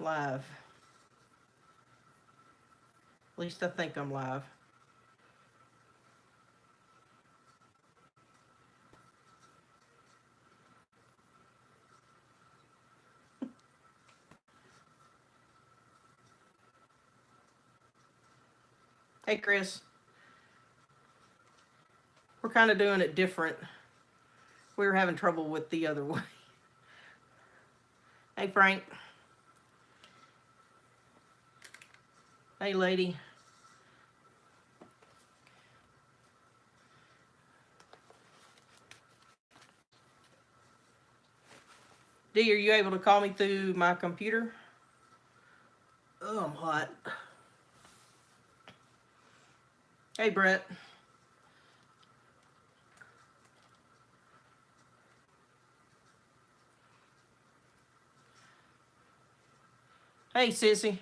live. At least I think I'm live. Hey, Chris. We're kind of doing it different. We were having trouble with the other way. Hey, Frank. Hey, lady. D, are you able to call me through my computer? Oh, I'm hot. Hey, Brett. Hey, sissy.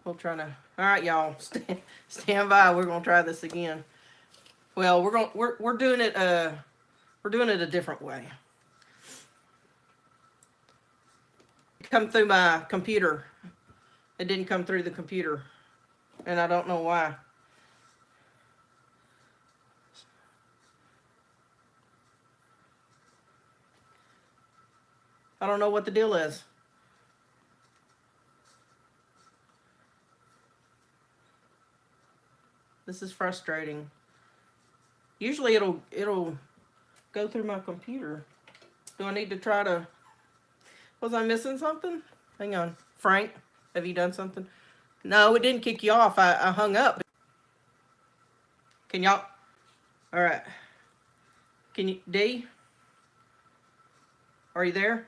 We'll try to. All right, y'all. Stand by. We're gonna try this again. Well, we're doing it. We're doing it a different way. Come through my computer. It didn't come through the computer, and I don't know why. I don't know what the deal is. This is frustrating. Usually it'll go through my computer. Do I need to try to... Was I missing something? Hang on. Frank, have you done something? No, it didn't kick you off. I hung up. Can y'all... All right. Can you... D? Are you there?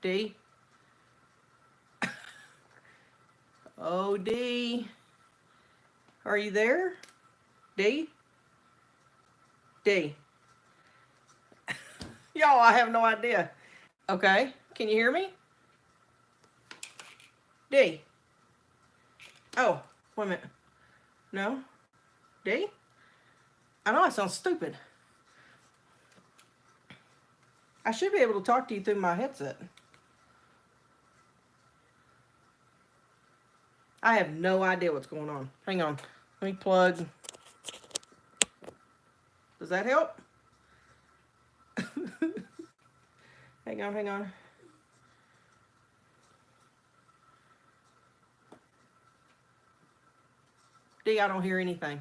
D? Oh, D. Are you there? D? D. Y'all, I have no idea. Okay. Can you hear me? D. Oh, wait a minute. No? D? I know I sound stupid. I should be able to talk to you through my headset. I have no idea what's going on. Hang on. Let me plug. Does that help? Hang on, hang on. D, I don't hear anything.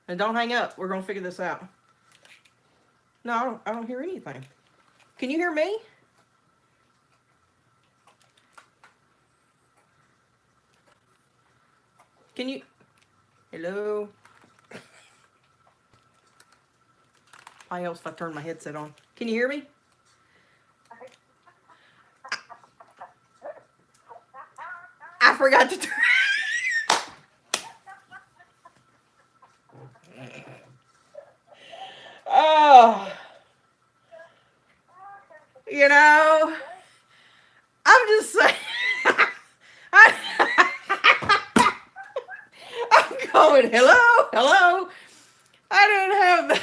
And don't hang up. We're going to figure this out. No, I don't hear anything. Can you hear me? Can you... Hello? Why else if I turn my headset on? Can you hear me? I forgot to turn... Oh... You know, I'm just saying, I'm going, hello. I didn't have the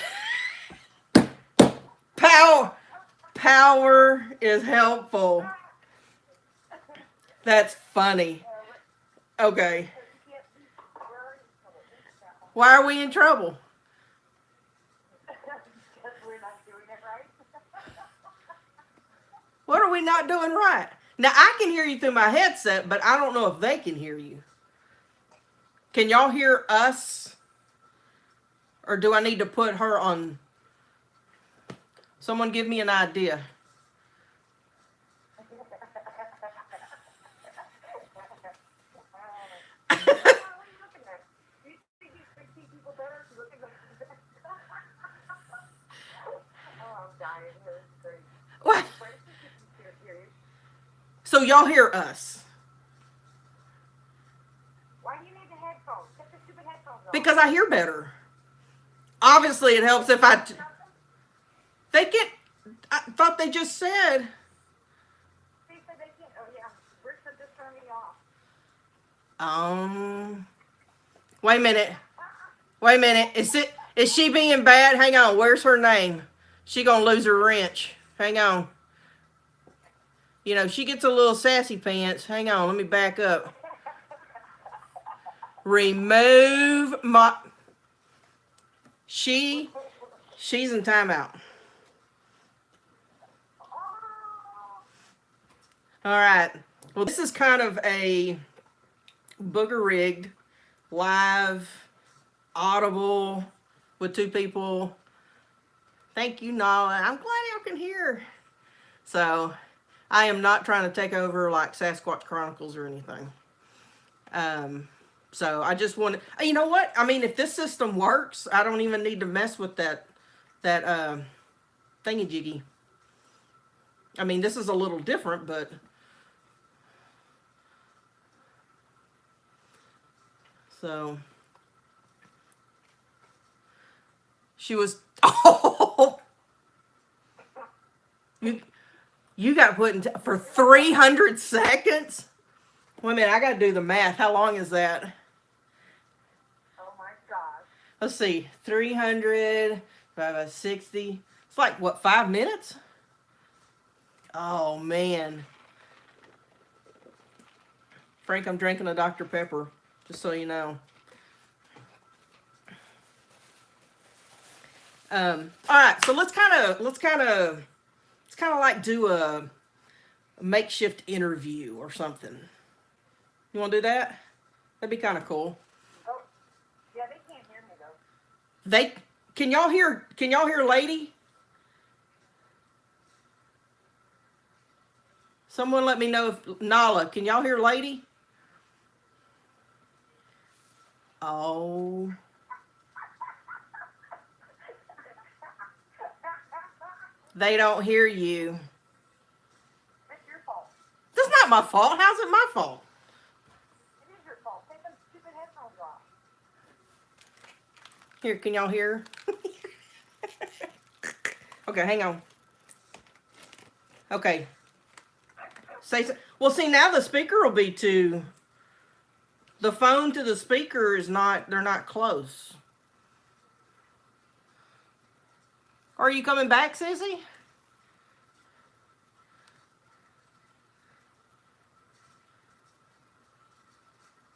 power is helpful. That's funny. Okay. Why are we in trouble? What are we not doing right? Now, I can hear you through my headset, but I don't know if they can hear you. Can y'all hear us? Or do I need to put her on? Someone give me an idea. What? So y'all hear us? Why do you need the headphones? Get the stupid headphones on. Because I hear better. Obviously, it helps if I... They get... I thought they just said... They said they can't... Oh, yeah. Rick said just turn me off. Wait a minute. Wait a minute. Is she being bad? Hang on. Where's her name? She gonna lose her wrench. Hang on. You know, she gets a little sassy pants. Hang on, let me back up. Remove my... She's in timeout. All right. Well, this is kind of a booger rigged, live, audible with two people. Thank you, Nala. I'm glad y'all can hear. So, I am not trying to take over like Sasquatch Chronicles or anything. So I just want to, you know what? I mean, if this system works, I don't even need to mess with that thingy-jiggy. I mean, this is a little different, but so she was, oh, you got put in for 300 seconds? Wait a minute, I got to do the math. How long is that? Oh my gosh. Let's see, 300 by 60. It's like, what, 5 minutes? Oh, man. Frank, I'm drinking a Dr. Pepper, just so you know. All right, so let's kind of like do a makeshift interview or something. You want to do that? That'd be kind of cool. Oh, yeah, they can't hear me though. Can y'all hear Lady? Someone let me know if Nala, can y'all hear Lady? Oh. They don't hear you. It's your fault. That's not my fault. How's it my fault? It is your fault. Take them stupid headphones off. Here, can y'all hear? Okay, hang on. Okay. Well, see, now the speaker will be to... The phone to the speaker is not... They're not close. Are you coming back, Sissy?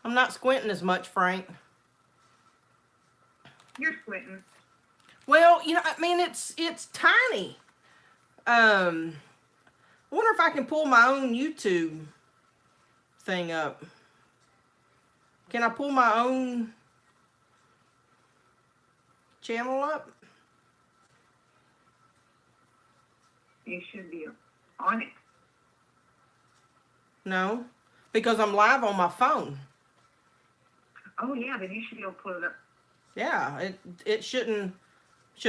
I'm not squinting as much, Frank. You're squinting. Well, you know, I mean, it's tiny. I wonder if I can pull my own YouTube thing up. Can I pull my own channel up? You should be on it. No, because I'm live on my phone. Oh yeah, then you should be able to put it up. Yeah, it shouldn't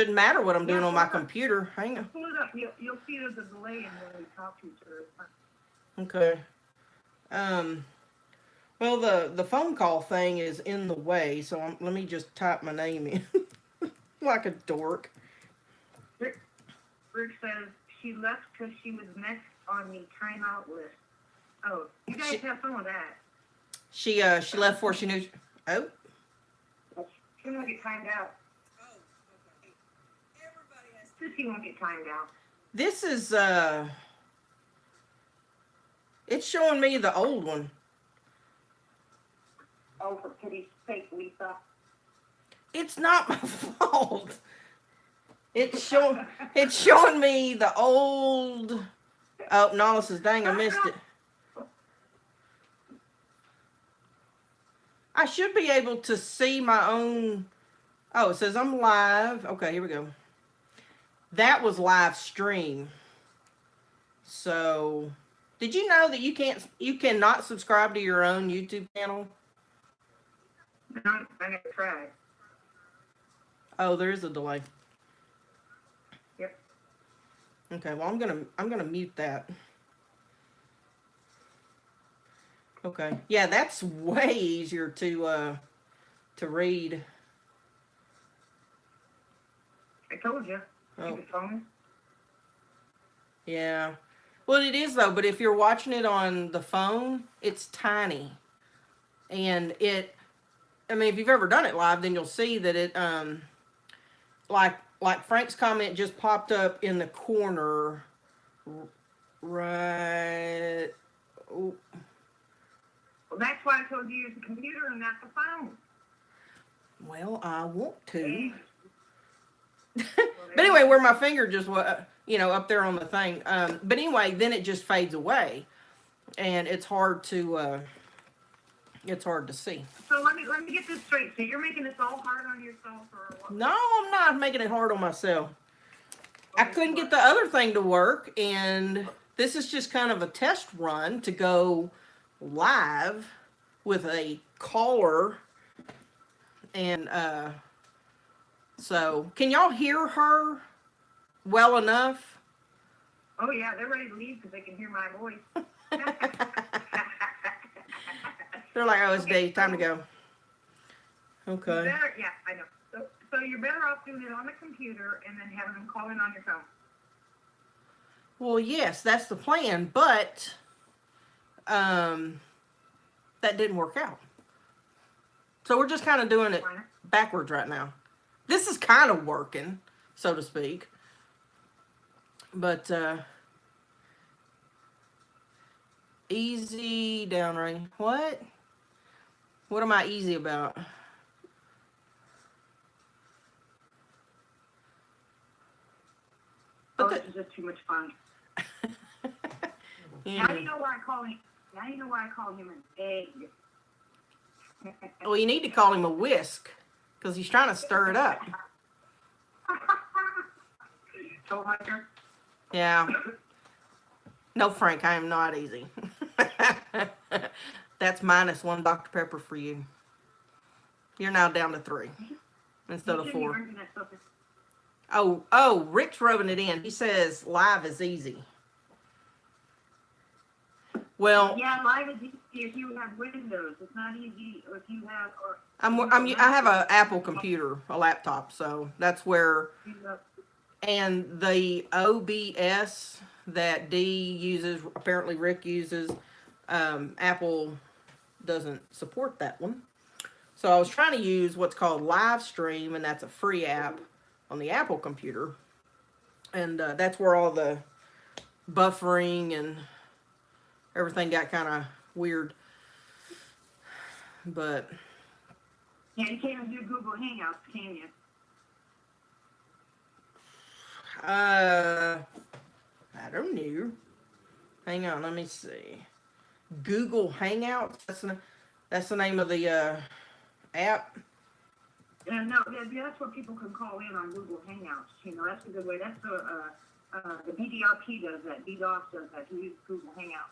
matter what I'm doing on my computer. Hang on. Pull it up. You'll see the delay in when we talk to each other. Okay. Well, the phone call thing is in the way, so let me just type my name in like a dork. Rick says she left because she was next on the timeout list. Oh, you guys have fun with that. She left before she knew. Oh. She won't get timed out. Oh, okay. Everybody has. Sissy won't get timed out. This is it's showing me the old one. Oh, for pity's sake, Lisa. It's not my fault. It's showing me the old. Oh, Nala says, dang, I missed it. I should be able to see my own. Oh, it says I'm live. Okay, here we go. That was live stream. So, did you know that you cannot subscribe to your own YouTube channel? No, I never tried. Oh, there is a delay. Yep. Okay, well I'm gonna mute that. Okay. Yeah, that's way easier to read. I told you. Oh. Stupid phone. Yeah. Well, it is though, but if you're watching it on the phone, it's tiny. And I mean, if you've ever done it live, then you'll see that it like Frank's comment just popped up in the corner Right. Oh, Well, that's why I told you to use the computer and not the phone. well, I want to. Well, But there you anyway, go. where my finger just was, up there on the thing. But anyway, then it just fades away, and it's hard to see. So let me get this straight. So you're making this all hard on yourself, or what? No, I'm not making it hard on myself. I Okay, couldn't get what? the other thing to work, and this is just kind of a test run to go live with a caller. And so, can y'all hear her well enough? Oh yeah, they're ready to leave because they can hear my voice. They're like, oh, it's Okay, day, time to so go. Okay. yeah, I know. So you're better off doing it on the computer and then having them call in on your phone. Well, yes, that's the plan, but that didn't work out. So we're just kind of doing it backwards right now. This is kind of working, so to speak. But easy downrange. What? What am I easy about? Oh, this is just too much fun. Yeah. Now you know why I call him. Now you know why I call him an egg. Well, you need to call him a whisk because he's trying to stir it up. So Hunter. Yeah. No, Frank, I am not easy. That's -1 Dr. Pepper for you. You're now down to 3 instead of 4. Oh, Rick's rubbing it in. He says live is easy. Well, Yeah, live is easy if you have Windows. It's not easy if you have. I have an Apple computer, a laptop, so that's where. And the OBS that Dee uses, apparently Rick uses, Apple doesn't support that one. So I was trying to use what's called Live Stream, and that's a free app on the Apple computer. And that's where all the buffering and everything got kind of weird. But Yeah, you can't even do Google Hangouts, can you? I don't know. Hang on, let me see. Google Hangouts. That's the name of the app. No, that's what people can call in on Google Hangouts. You know, that's a good way. That's the BDRP does that. DDoS does that. He uses Google Hangouts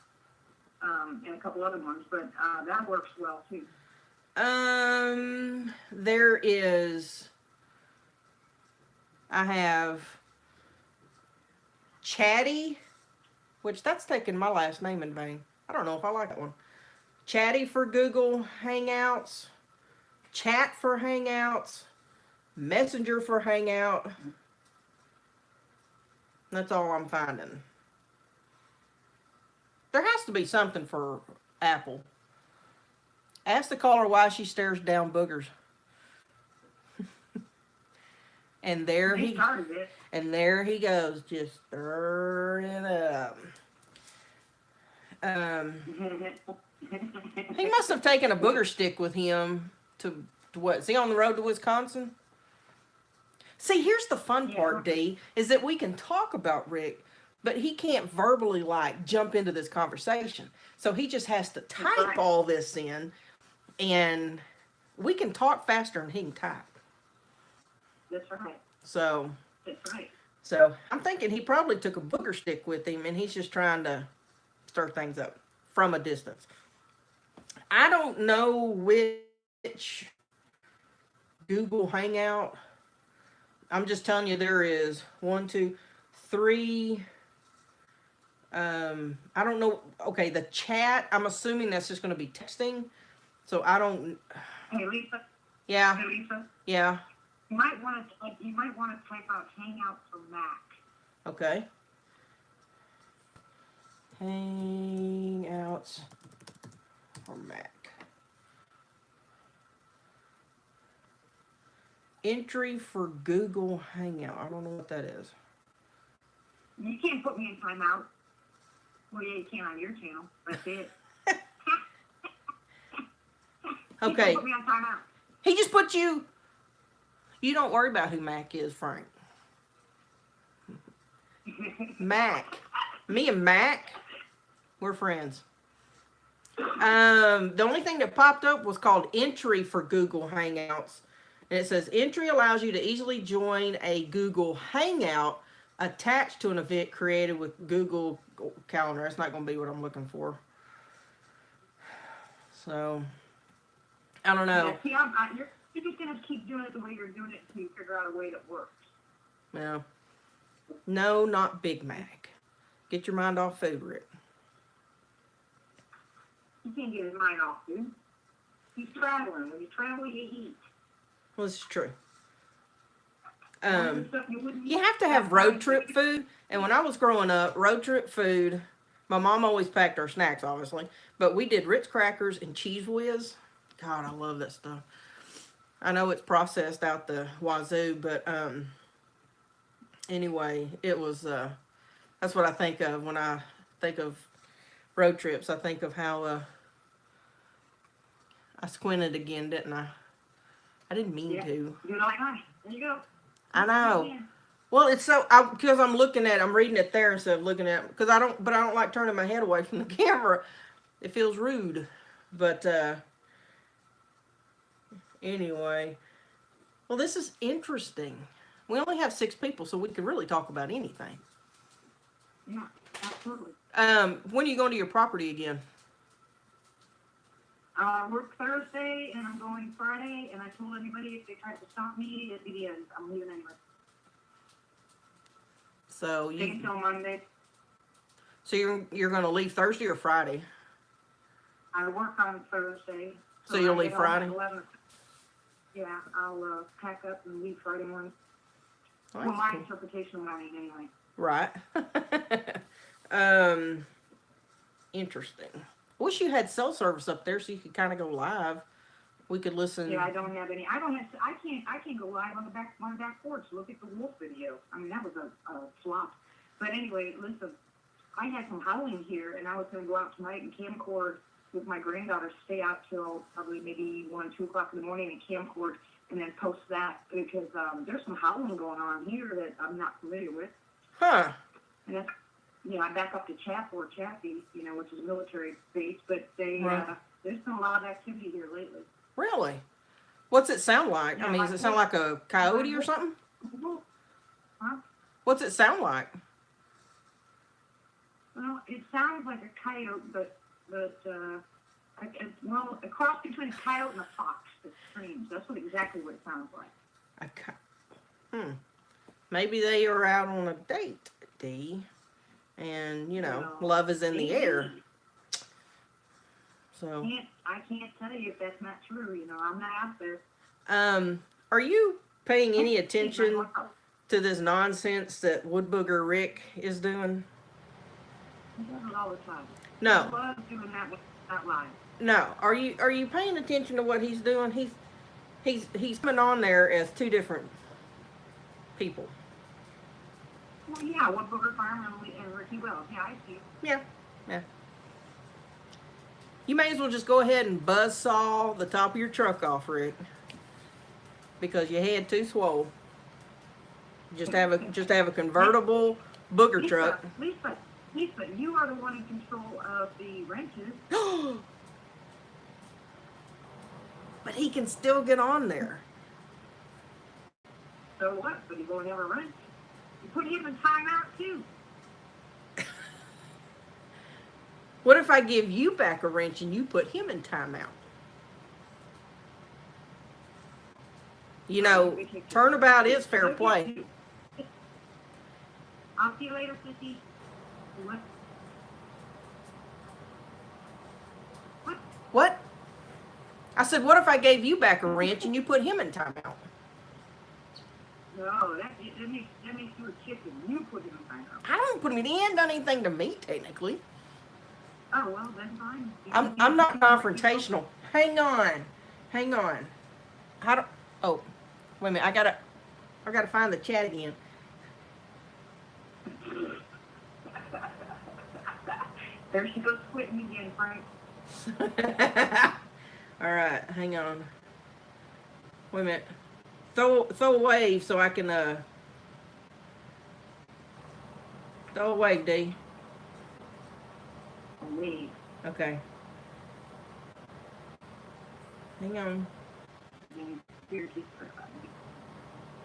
and a couple other ones, but that works well too. There is. I have Chatty, which that's taking my last name in vain. I don't know if I like that one. Chatty for Google Hangouts, Chat for Hangouts, Messenger for Hangout. That's all I'm finding. There has to be something for Apple. Ask the caller why she stares down boogers. And there he goes, just stirring it up. He must have taken a booger stick with him to what? Is he on the road to Wisconsin? See, here's the fun part, Dee, is that we can talk about Rick, but he can't verbally jump into this conversation. So he just has to type all this in, and we can talk faster than he can type. That's right. So. That's right. So I'm thinking he probably took a booger stick with him, and he's just trying to stir things up from a distance. I don't know which Google Hangout. I'm just telling you there is 1, 2, 3. I don't know. Okay, the chat, I'm assuming that's just going to be texting. So I don't. Hey, Lisa. Yeah. Hey, Lisa. Yeah. You might want to type out Hangout for Mac. Okay. Hangouts for Mac. Entry for Google Hangout. I don't know what that is. You can't put me in timeout. Well, yeah, you can on your channel. That's it. Okay. Put me on timeout. He just put you. You don't worry about who Mac is, Frank. Mac. Me and Mac, we're friends. The only thing that popped up was called entry for Google Hangouts. And it says entry allows you to easily join a Google Hangout attached to an event created with Google Calendar. That's not going to be what I'm looking for. So, I don't know. Yeah, see, you're just going to keep doing it the way you're doing it until you figure out a way that works. No. No, not Big Mac. Get your mind off food, Rick. You can't get his mind off, dude. He's traveling. When you travel, you eat. Well, this is true. You You have to have road trip food. And when I was growing up, road trip food, my mom always packed our snacks, obviously. But we did Ritz crackers and Cheese Whiz. God, I love that stuff. I know it's processed out the wazoo, but anyway, it was, that's what I think of when I think of road trips. I think of how I squinted again, didn't I? I didn't mean to. You're like, hi, there you go. I know. Well, it's so, because I'm looking at, I'm reading it there instead of looking at, because I don't like turning my head away from the camera. It feels rude. But, anyway. Well, this is interesting. We only have 6 people, so we could really talk about anything. Yeah, absolutely. When are you going to your property again? Work Thursday, and I'm going Friday, and I told anybody if they tried to stop me, it'd be the end. I'm leaving anyway. So Take until Monday. So you're going to leave Thursday or Friday? I work on Thursday. So you'll leave Friday? 11. Yeah, I'll pack up and leave Friday morning. Oh, Well, my cool. interpretation of morning, anyway. Right. Interesting. I wish you had cell service up there so you could kind of go live. We could listen. Yeah, I don't have any. I can't go live on the back porch. Look at the wolf video. I mean, that was a flop. But anyway, listen, I had some howling here, and I was going to go out tonight and camcord with my granddaughter, stay out till probably maybe 1, 2 o'clock in the morning and camcord, and then post that because there's some howling going on here that I'm not familiar with. Huh. And that's, I back up to Chaffee, which is a military base, but there's been a lot of activity here lately. Really? What's it sound like? Yeah, I mean, does it sound like a coyote or something? Huh? What's it sound like? Well, it sounds like a coyote, but a cross between a coyote and a fox that screams. That's exactly what it sounds like. Maybe they are out on a date, Dee. And, love is in the air. So I can't tell you if that's not true. I'm not out there. Are you paying any attention to this nonsense that Wood Booger Rick is doing? He does it all the time. No. He loves doing that when he's not live. No. Are you paying attention to what he's doing? He's coming on there as 2 different people. Well, yeah, Wood Booger Farm and Ricky Wells. Yeah, I see. Yeah. You may as well just go ahead and buzzsaw the top of your truck off, Rick, because your head too swole. Just have a convertible booger truck. Lisa, you are the one in control of the wrenches. But he can still get on there. So what? But he won't have a wrench. You put him in timeout too. What if I give you back a wrench and you put him in timeout? Turnabout is fair play. I'll see you later, Sissy. What? I said, what if I gave you back a wrench and you put him in timeout? No, that makes you a chicken. You put him in timeout. I don't put him in. He ain't done anything to me, technically. Oh, well, then fine. I'm not confrontational. Hang on. Oh, wait a minute. I gotta find the chat again. There she goes quitting again, Frank. All right, hang on. Wait a minute. Throw a wave so I can throw a wave, D. Wait. Okay. Hang on.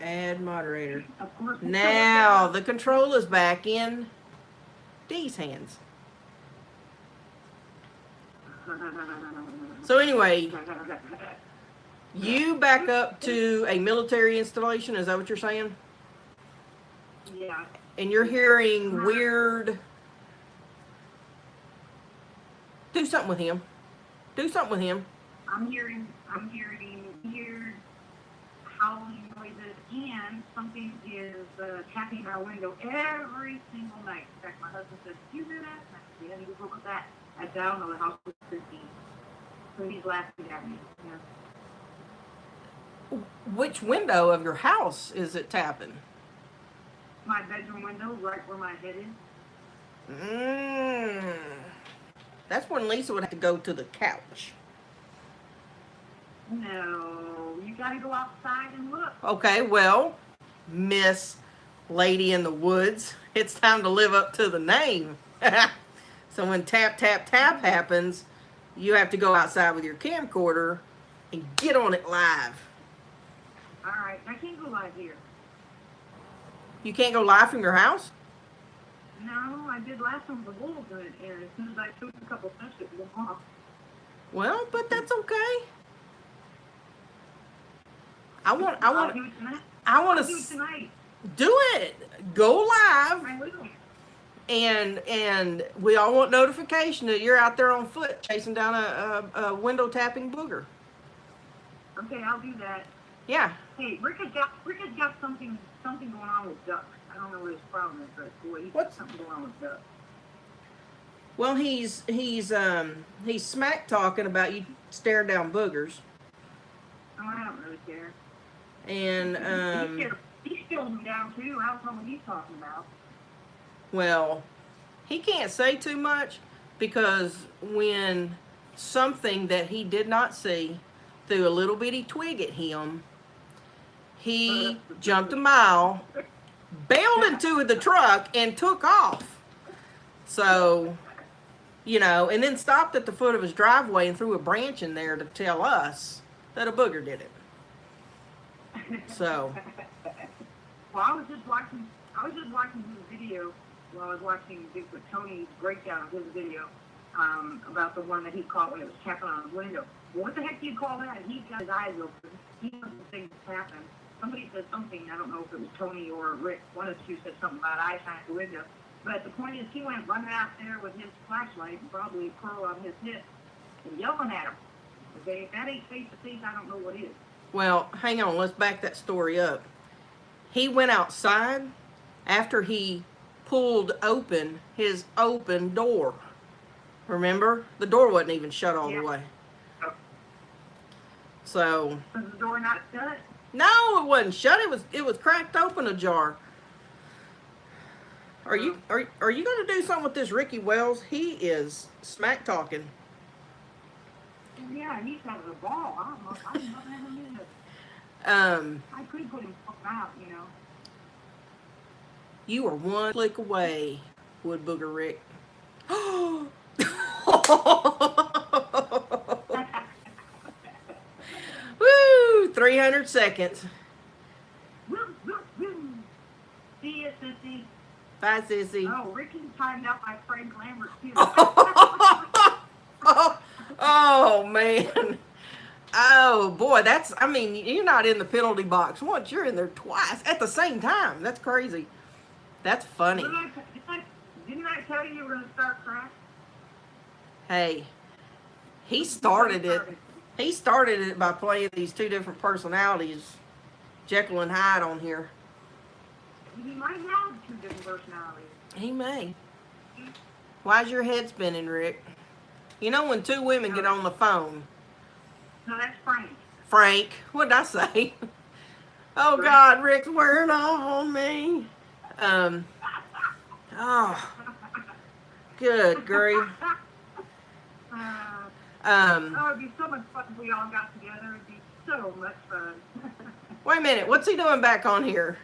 Add moderator. Of course. Now the control is back in D's hands. So anyway, you back up to a military installation. Is that what you're saying? Yeah. And you're hearing weird. Do something with him. Do something with him. I'm hearing weird howling noises, and something is tapping our window every single night. In fact, my husband says, "Do you hear that?" I said, "Yeah, you look at that." I down on the house was 15. So he's laughing at me. Yeah. Which window of your house is it tapping? My bedroom window, right where my head is. That's when Lisa would have to go to the couch. No, you gotta go outside and look. Okay, well, Miss Lady in the Woods, it's time to live up to the name. So when tap, tap, tap happens, you have to go outside with your camcorder and get on it live. All right, I can't go live here. You can't go live from your house? No, I did last one with the wolves, and as soon as I took a couple steps, it went off. Well, but that's okay. I'll do it tonight. I want I'll do it to tonight. do it. Go live. I will. And we all want notification that you're out there on foot chasing down a window tapping booger. Okay, I'll do that. Yeah. Hey, Rick has got something going on with ducks. I don't know what his problem is, but boy, he's What's- got something going on with ducks. Well, he's smack talking about you staring down boogers, Oh, I don't really care. and He's still down too. I don't know what he's talking about. well, he can't say too much because when something that he did not see threw a little bitty twig at him, he jumped a mile, bailed into the truck, and took off. So, and then stopped at the foot of his driveway and threw a branch in there to tell us that a booger did it. So. Well, I was just watching his video while I was watching Bigfoot Tony's breakdown of his video about the one that he caught when it was tapping on his window. Well, what the heck do you call that? He's got his eyes open. He knows the thing that's happened. Somebody said something, I don't know if it was Tony or Rick, one of the two said something about eye shine at the window. But the point is, he went running out there with his flashlight and probably a pearl on his hip and yelling at him. Okay, if that ain't face to face, I don't know what is. Well, hang on. Let's back that story up. He went outside after he pulled open his open door. Remember? The door wasn't even shut all the way. So. Was the door not shut? No, it wasn't shut. It was cracked open ajar. Are you going to do something with this Ricky Wells? He is smack talking. Yeah, he's having a ball. I don't know. I didn't know I could put him out, You are one click away, Wood Booger Rick. Woo! 300 seconds. Woo, woo, woo. See ya, sissy. Bye, sissy. Oh, Ricky's timed out by Frank Lambert, too. Oh, man. Oh, boy, you're not in the penalty box once, you're in there twice at the same time. That's crazy. That's funny. Didn't I tell you were going to start crying? Hey, he started it. He started it by playing these two different personalities, Jekyll and Hyde on here. He might have two different personalities. He may. Why's your head spinning, Rick? You know when two women get on the phone. No, that's Frank. Frank, what did I say? Oh, God, Rick's wearing off on me. Good grief. Oh, it'd be so much fun if we all got together. It'd be so much fun. Wait a minute. What's he doing back on here?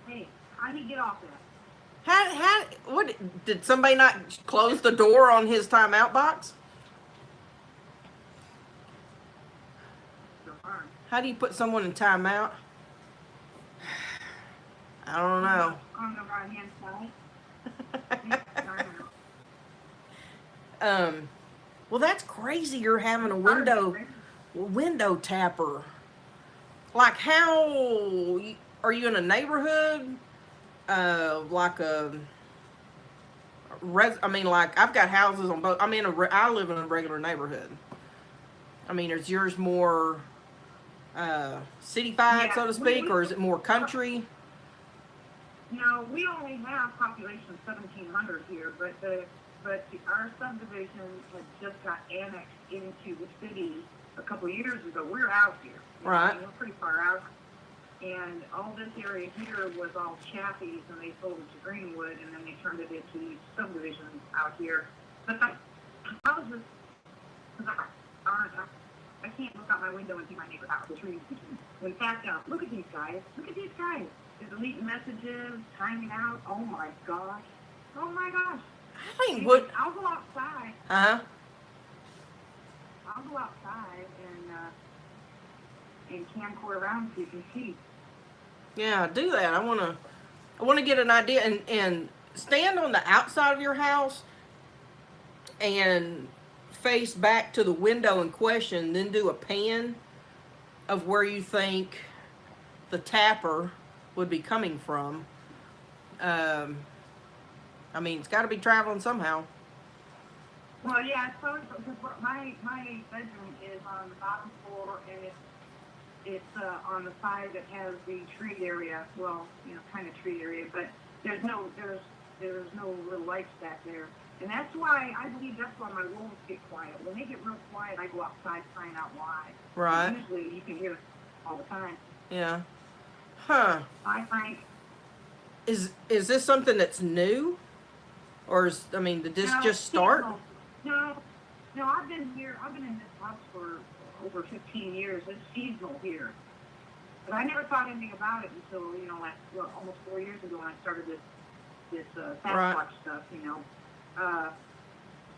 Hey, how'd he get off that? What, did somebody not close the door on his timeout box? So hard. How do you put someone in timeout? I don't know. On the right hand side. Well, that's crazy. You're having a window tapper. Like, how are you in a neighborhood? Like I mean, like, I've got houses on both. I live in a regular neighborhood. I mean, is yours more city-fied, so to speak, or is it more country? No, we only have population 1,700 here, but our subdivision had just got annexed into the city a couple of years ago. We're out here. Right. We're pretty far out. And all this area here was all Chaffee's, and they sold it to Greenwood, and then they turned it into subdivisions out here. But I was just, I can't look out my window and see my neighbor's house. The trees. In fact, look at these guys. Look at these guys. They're deleting messages, hanging out. Oh my gosh. Oh my gosh. I mean, what? I'll go outside. Uh-huh. I'll go outside and camcord around so you can see. Yeah, do that. I wanna get an idea and stand on the outside of your house and face back to the window in question, then do a pan of where you think the tapper would be coming from. I mean, it's got to be traveling somehow. Well, yeah, it's probably because my bedroom is on the bottom floor, and it's on the side that has the tree area. Well, kind of tree area, but there's no real lights back there, and that's why I believe that's why my wolves get quiet. When they get real quiet, I go outside, find out why. Right. Usually, you can hear it all the time. Yeah. Huh. Bye, Frank. Is this something that's new? Or did this just start? No, I've been here. I've been in this house for over 15 years. It's seasonal here. But I never thought anything about it until, almost 4 years ago when I started this Sasquatch stuff,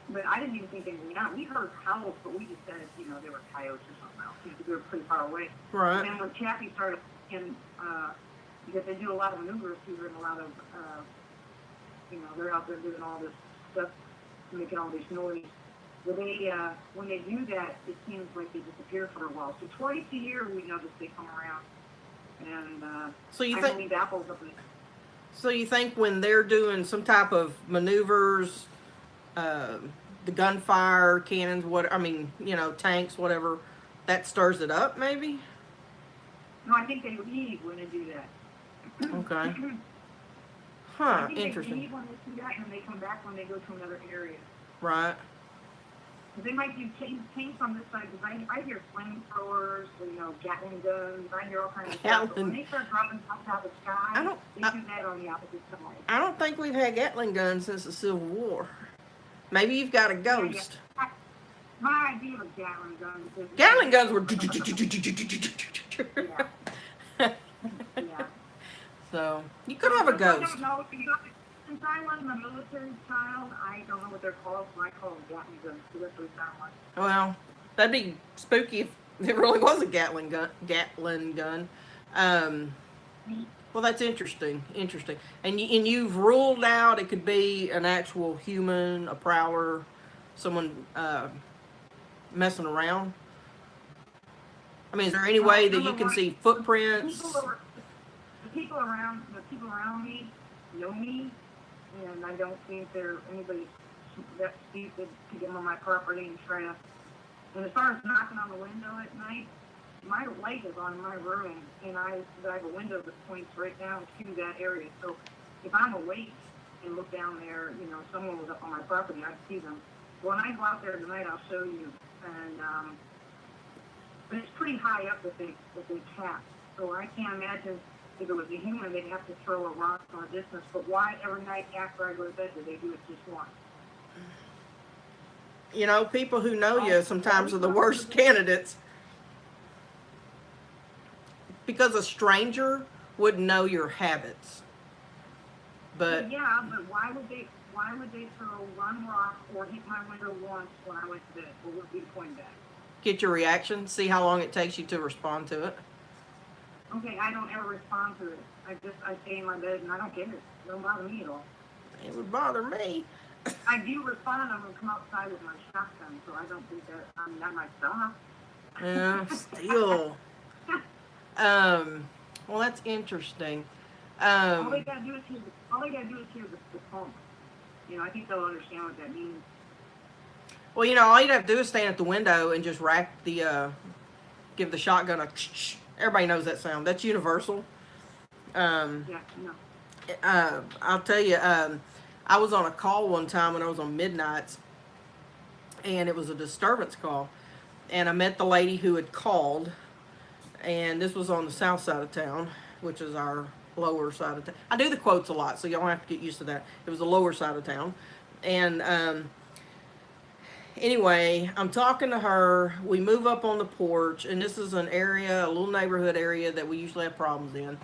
But I didn't even think anything out. We heard howls, but we just said, they were coyotes or something else, because we were pretty far away. Right. And then when Chappie started, because they do a lot of maneuvers here and a lot of, they're out there doing all this stuff, making all this noise. But when they do that, it seems like they disappear for a while. So twice a year, we notice they come around. And so you think leave apples up in it. So you think when they're doing some type of maneuvers, the gunfire, cannons, tanks, whatever, that stirs it up, maybe? No, I think they leave when they do that. Okay. Huh, interesting. They leave when they do that, and they come back when they go to another area. Right. They might do tanks on this side, because I hear flamethrowers, Gatling guns, I hear all kinds of stuff. But when they start dropping stuff out of the sky, they do that on the opposite side. I don't think we've had Gatling guns since the Civil War. Maybe you've got a ghost. Yeah. My idea of Gatling guns is... Gatling guns were... Yeah. Yeah. So, you could have a ghost. I don't know. Since I wasn't a military child, I don't know what they're called, so I call them Gatling guns, because that's what it sounds like. Well, that'd be spooky if it really was a Gatling gun. Well, that's interesting. And you've ruled out it could be an actual human, a prowler, someone messing around? I mean, is there any way that you can see footprints? The people around me know me, and I don't think they're anybody that stupid to get on my property and try to. And as far as knocking on the window at night, my light is on my room, and I have a window that points right down to that area. So if I'm awake and look down there, someone was up on my property, I'd see them. When I go out there tonight, I'll show you. And but it's pretty high up that they tap. So I can't imagine if it was a human, they'd have to throw a rock from a distance. But why every night after I go to bed do they do it just once? You know, people who know you sometimes are the worst candidates. Because a stranger would know your habits. But yeah, but why would they throw one rock or hit my window once when I went to bed? What would be the point of that? get your reaction, see how long it takes you to respond to it. Okay, I don't ever respond to it. I stay in my bed and I don't get it. It don't bother me at all. It would bother me. I do respond. I'm gonna come outside with my shotgun, so I don't think that that might stop. Yeah, still. Well, that's interesting. All they gotta do is hear the phone. You know, I think they'll understand what that means. Well, you know, all you'd have to do is stand at the window and just rack the, give the shotgun a everybody knows that sound. That's universal. Yeah, no. I'll tell you, I was on a call one time when I was on midnights, and it was a disturbance call. And I met the lady who had called, and this was on the south side of town, which is our lower side of town. I do the quotes a lot, so y'all have to get used to that. It was the lower side of town. And anyway, I'm talking to her. We move up on the porch, and this is an area, a little neighborhood area that we usually have problems in.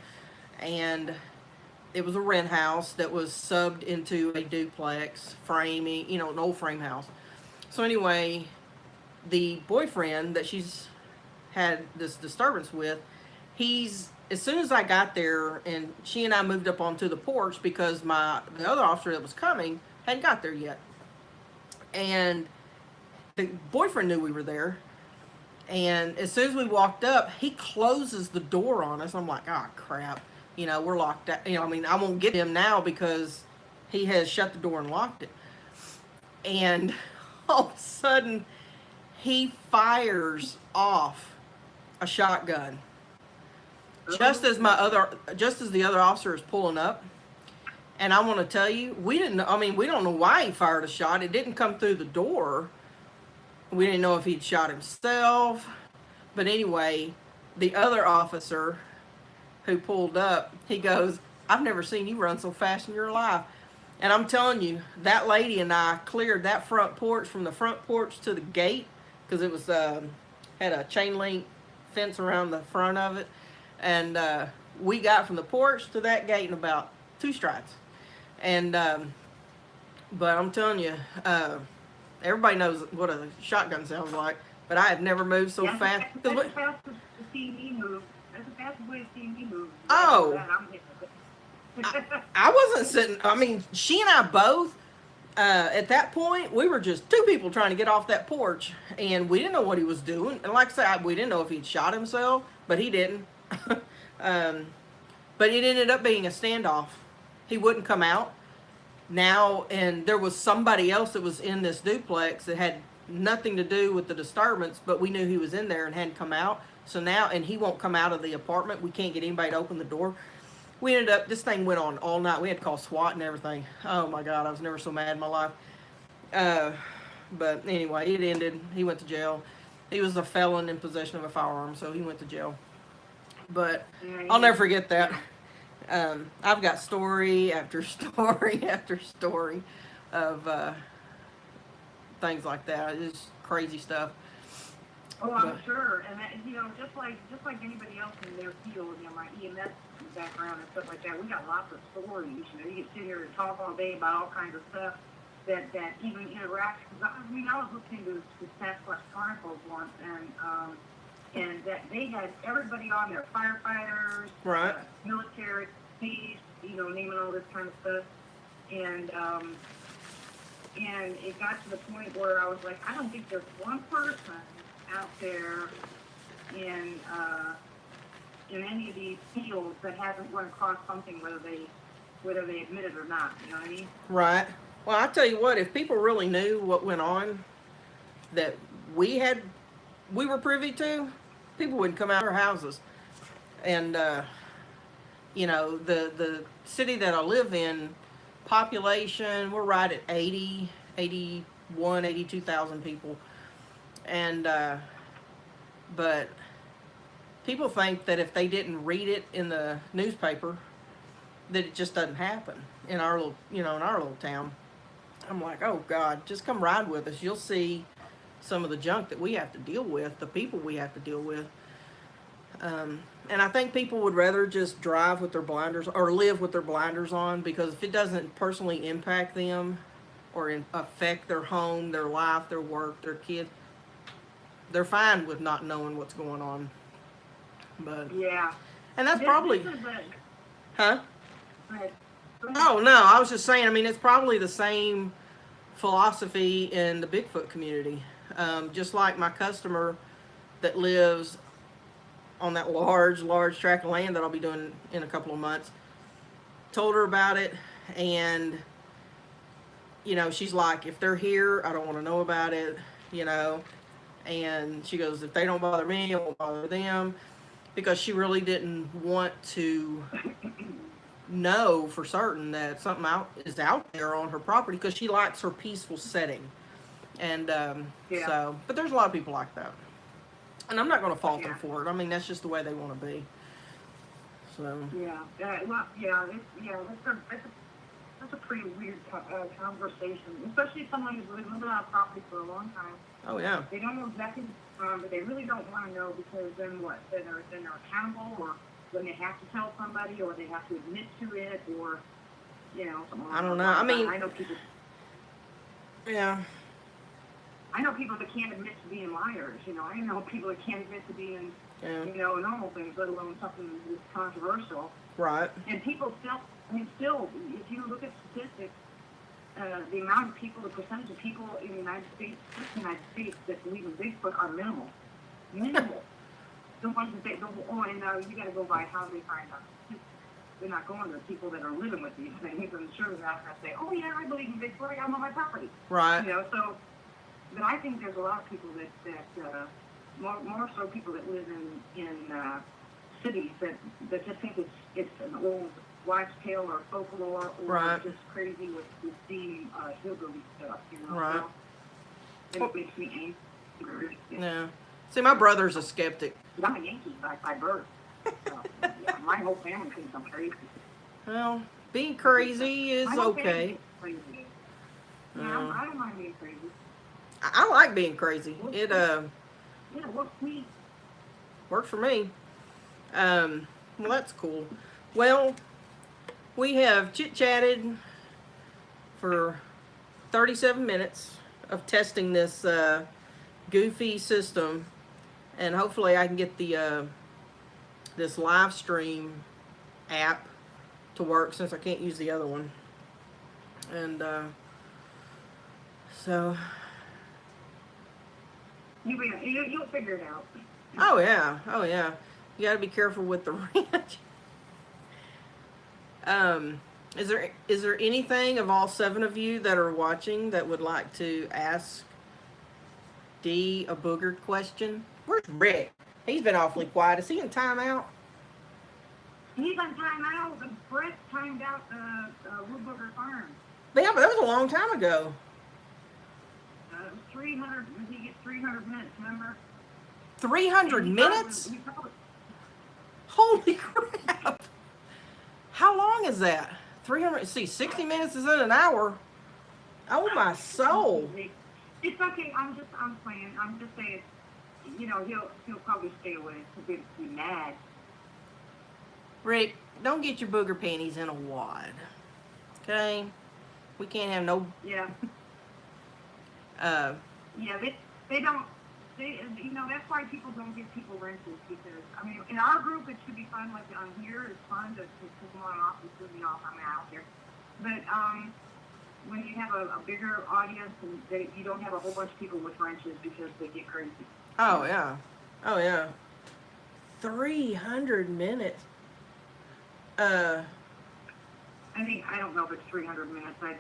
And it was a rent house that was subbed into a duplex, framing, you know, an old frame house. So anyway, the boyfriend that she's had this disturbance with, as soon as I got there, and she and I moved up onto the porch because the other officer that was coming hadn't got there yet. And the boyfriend knew we were there. And as soon as we walked up, he closes the door on us. I'm like, oh, crap. You know, we're locked out. You know, I mean, I won't get him now because he has shut the door and locked it. And all of a sudden, he fires off a shotgun. Just as the other officer is pulling up. And I want to tell you, we don't know why he fired a shot. It didn't come through the door. We didn't know if he'd shot himself. But anyway, the other officer who pulled up, he goes, I've never seen you run so fast in your life. And I'm telling you, that lady and I cleared that front porch from the front porch to the gate, because it was had a chain link fence around the front of it. And we got from the porch to that gate in about 2 strides. And but I'm telling you, everybody knows what a shotgun sounds like, but I have never moved so fast. That's the fastest TV move. That's the fastest way to see me move. Oh. I wasn't sitting, I mean, she and I both, at that point, we were just 2 people trying to get off that porch, and we didn't know what he was doing. And like I said, we didn't know if he'd shot himself, but he didn't. But it ended up being a standoff. He wouldn't come out. Now, and there was somebody else that was in this duplex that had nothing to do with the disturbance, but we knew he was in there and hadn't come out. So now, and he won't come out of the apartment. We can't get anybody to open the door. We ended up, this thing went on all night. We had to call SWAT and everything. Oh my God, I was never so mad in my life. But anyway, it ended. He went to jail. He was a felon in possession of a firearm, so he went to jail. But I'll never forget that. I've got story after story after story of things like that. It's crazy stuff. Oh, I'm sure, and that, you know, just like anybody else in their field, you know, my EMS background and stuff like that, we got lots of stories. You know, you can sit here and talk all day about all kinds of stuff that even interacts. I was listening to Sasquatch Chronicles once, and that they had everybody on there, firefighters, right, military, police, you know, naming all this kind of stuff, and it got to the point where I was like, I don't think there's one person out there in any of these fields that hasn't run across something, whether they admit it or not. You know what I mean? Right. Well, I tell you what, if people really knew what went on that we were privy to, people wouldn't come out of their houses. And you know, the city that I live in, population, we're right at 82,000 people. And but people think that if they didn't read it in the newspaper, that it just doesn't happen in our little, in our little town. I'm like, oh God, just come ride with us. You'll see some of the junk that we have to deal with, the people we have to deal with. And I think people would rather just drive with their blinders or live with their blinders on, because if it doesn't personally impact them or affect their home, their life, their work, their kids, they're fine with not knowing what's going on. But Yeah. and that's probably, This is huh? Go ahead. Oh no, I was just saying. I mean, it's probably the same philosophy in the Bigfoot community. Just like my customer that lives on that large tract of land that I'll be doing in a couple of months, told her about it, and she's like, if they're here, I don't want to know about it, and she goes, if they don't bother me, it won't bother them, because she really didn't want to know for certain that something is out there on her property, because she likes her peaceful setting. And so, but there's a lot of people like that, and I'm not going to fault them for it. I mean, that's just the way they want to be. So that's a pretty weird conversation, especially someone who's lived on a property for a long time. Oh yeah. They don't know exactly, but they really don't want to know, because then what? Then they're accountable, or when they have to tell somebody, or they have to admit to it, or I don't know. I mean, I know people. Yeah. I know people that can't admit to being liars. I know people that can't admit to being, normal things, let alone something that's controversial. Right. And people still, if you look at statistics, the amount of people, the percentage of people in the United States that believe in Bigfoot are minimal. Minimal. The ones that you got to go by how they find out. They're not going to people that are living with these things, and sure they're not going to say, oh yeah, I believe in Bigfoot, I got them on my property. Right. So, but I think there's a lot of people that more so people that live in cities that just think it's an old wives' tale or folklore, or just crazy with seeing hillbilly stuff, Right. So it makes me angry. Yeah. See, my brother's a skeptic. I'm a Yankee by birth. So, my whole family thinks I'm crazy. Well, being crazy is okay. Crazy. I don't mind being crazy. I like being crazy. It works for me. Works for me. Well, that's cool. Well, we have chit-chatted for 37 minutes of testing this goofy system, and hopefully I can get the this live stream app to work, since I can't use the other one. And so you'll figure it out. Oh yeah. You got to be careful with the ranch. Is there anything of all 7 of you that are watching that would like to ask Dee a booger question? Where's Rick? He's been awfully quiet. Is he in timeout? He's on timeout. Brett timed out Wood Booger Farm. Yeah, but that was a long time ago. It was 300. He gets 300 minutes. Remember? 300 minutes? Holy crap! How long is that? 300. See, 60 minutes is in an hour. Oh my soul! It's okay. I'm playing. I'm just saying. He'll probably stay away. He'll be mad. Rick, don't get your booger panties in a wad. Okay? We can't have no. Yeah. They don't. That's why people don't give people wrenches, because in our group it should be fun. Like on here, it's fun to pick them on off and put me off. I'm out there. But when you have a bigger audience, and you don't have a whole bunch of people with wrenches, because they get crazy. Oh yeah. 300 minutes. I don't know if it's 300 minutes. I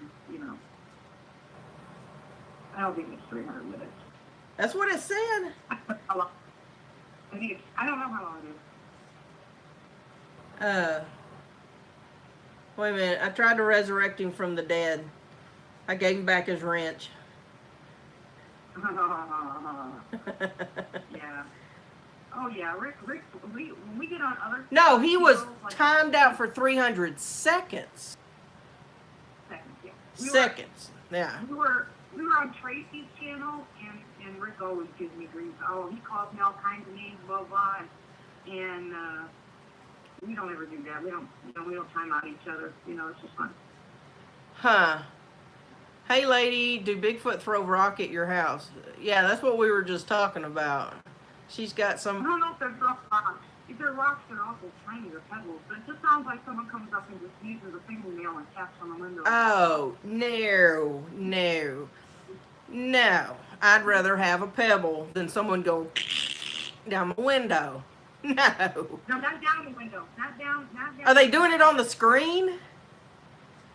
don't think it's 300 minutes. That's what it said. I don't know how long it is. Wait a minute. I tried to resurrect him from the dead. I gave him back his wrench. Yeah. Oh yeah, Rick, when we get on other. No, he was shows, like, timed out for 300 seconds. seconds. Yeah. Seconds. Yeah. We were on Tracy's channel, and Rick always gives me grief. Oh, he calls me all kinds of names, blah blah, and we don't ever do that. We don't time out each other. It's just fun. Huh. Hey, lady, do Bigfoot throw rock at your house? Yeah, that's what we were just talking about. She's got I some. don't know if they're rocks. If they're rocks, they're awful tiny. They're pebbles. But it just sounds like someone comes up and just uses a fingernail and taps on the window. Oh, no. I'd rather have a pebble than someone go down my window. No. No, not down the window. Not down. Are they doing it on the screen?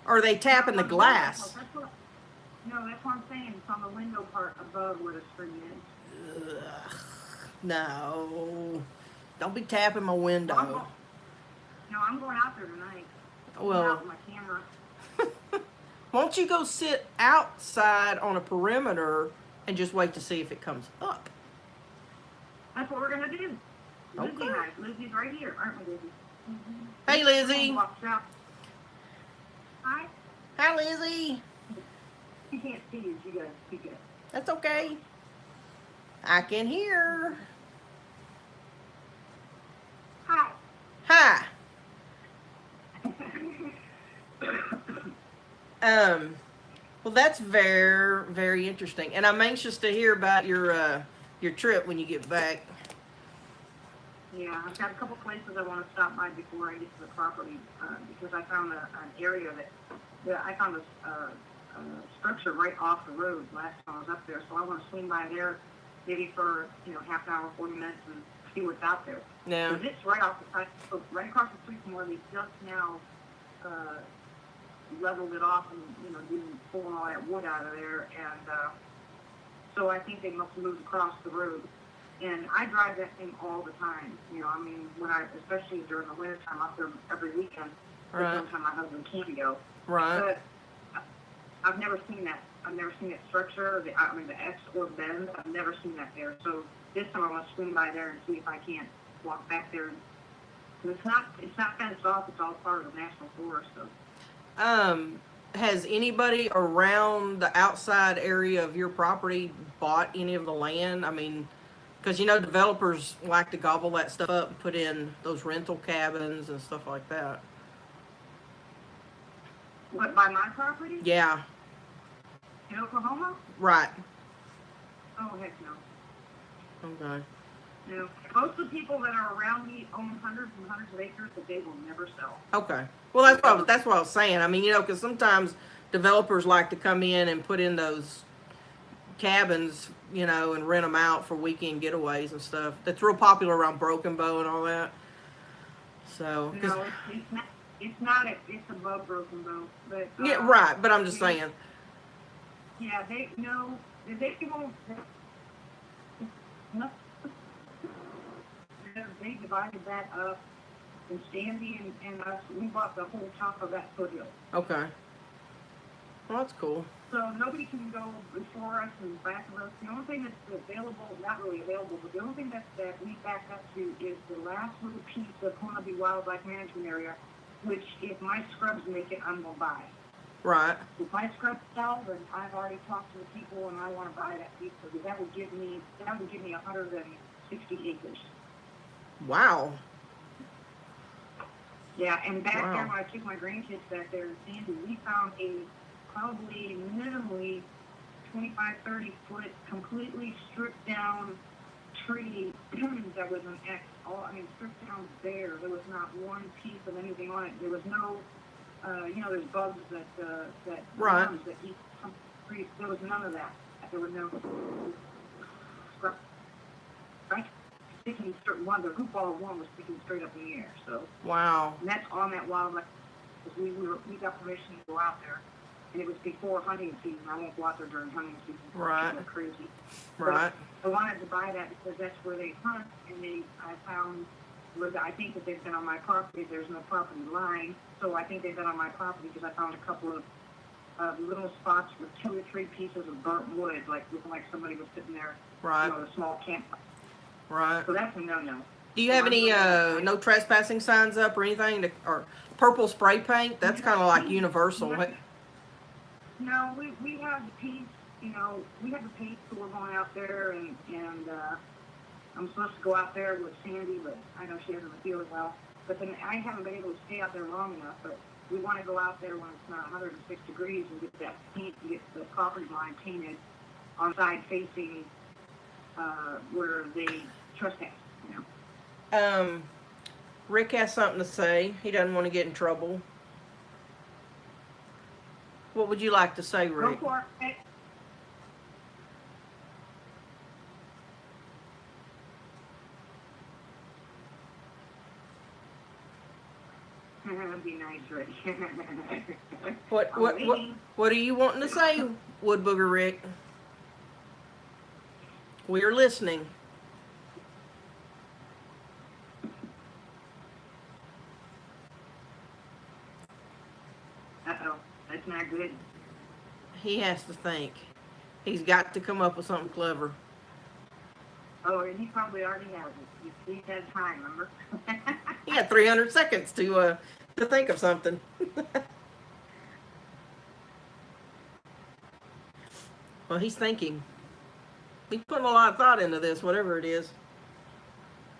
Or are they tapping the glass? No, that's what I'm saying. It's on the window part above where the screen is. Ugh, no. Don't be tapping my window. I'm going out there tonight. Well, I'm out with my camera. won't you go sit outside on a perimeter and just wait to see if it comes up? That's what we're going to do. Okay. Lizzie and I. Lizzie's right here, aren't we, Lizzie? Mm-hmm. Hey, Lizzie. Hi. Hi, Lizzie. You can't see you. You got to speak it. That's okay. I can hear. Hi. Hi. Well, that's very, very interesting, and I'm anxious to hear about your trip when you get back. Yeah, I've got a couple places I want to stop by before I get to the property because I found an area that I found a structure right off the road last time I was up there, so I want to swing by there maybe for half an hour, 40 minutes, and see what's out there. Yeah. Because it's right off the side, so right across the street from where they just now leveled it off and pulling all that wood out of there, and so I think they must have moved across the road. And I drive that thing all the time. Especially during the winter time, up there every weekend. Right. Sometimes my husband can't go. Right. But I've never seen that. I've never seen that structure, the X or bend. I've never seen that there. So this time I want to swing by there and see if I can't walk back there. It's not fenced off. It's all part of the national forest. So. Has anybody around the outside area of your property bought any of the land? I mean, because developers like to gobble that stuff up and put in those rental cabins and stuff like that. What, by my property? Yeah. In Oklahoma? Right. Oh, heck no. Okay. No. Most of the people that are around me own hundreds and hundreds of acres that they will never sell. Okay. Well, that's what I was saying. I mean, because sometimes developers like to come in and put in those cabins, and rent them out for weekend getaways and stuff. That's real popular around Broken Bow and all that. So. No, it's not. It's above Broken Bow, but. Yeah, right. But I'm just saying. Yeah, they won't. They divided that up, and Sandy and us, we bought the whole top of that foothill. Okay. Well, that's cool. So nobody can go before us and back of us. The only thing that's available, not really available, but the only thing that we back up to is the last little piece of Hornby Wildlife Management Area, which if my scrubs make it, I'm going to buy. Right. If my scrubs sell, then I've already talked to the people and I want to buy that piece because that would give me 160 acres. Wow. Yeah, and back there when I took my grandkids back there in Sandy, we found a probably minimally 25, 30 foot completely stripped down tree that was an X. Stripped down bare. There was not one piece of anything on it. There was no, there's bugs that right. that eat some trees. There was none of that. There was no right. Sticking straight, the root ball of one was sticking straight up in the air. So wow. And that's on that wildlife. We got permission to go out there, and it was before hunting season. I won't go out there during hunting season. Right. It's crazy. Right. But I wanted to buy that because that's where they hunt, and I found I think that they've been on my property. There's no property line, so I think they've been on my property because I found a couple of little spots with 2 or 3 pieces of burnt wood, looking like somebody was sitting there. Right. A small campfire. Right. So that's a no-no. Do you have any no trespassing signs up or anything, or purple spray paint? That's kind of like universal. No, we have the paint, we have the paint, so we're going out there, and I'm supposed to go out there with Sandy, but I know she doesn't feel it well. But then I haven't been able to stay out there long enough, but we want to go out there when it's not 106 degrees and get that paint, get the property line painted on side facing where they trespass, Rick has something to say. He doesn't want to get in trouble. What would you like to say, Rick? Go for it. That'd be nice, Rick. What are you wanting to say, Wood Booger Rick? We are listening. Uh-oh, that's not good. He has to think. He's got to come up with something clever. Oh, and he probably already has it. He's had time, remember? He had 300 seconds to think of something. Well, he's thinking. He's putting a lot of thought into this, whatever it is.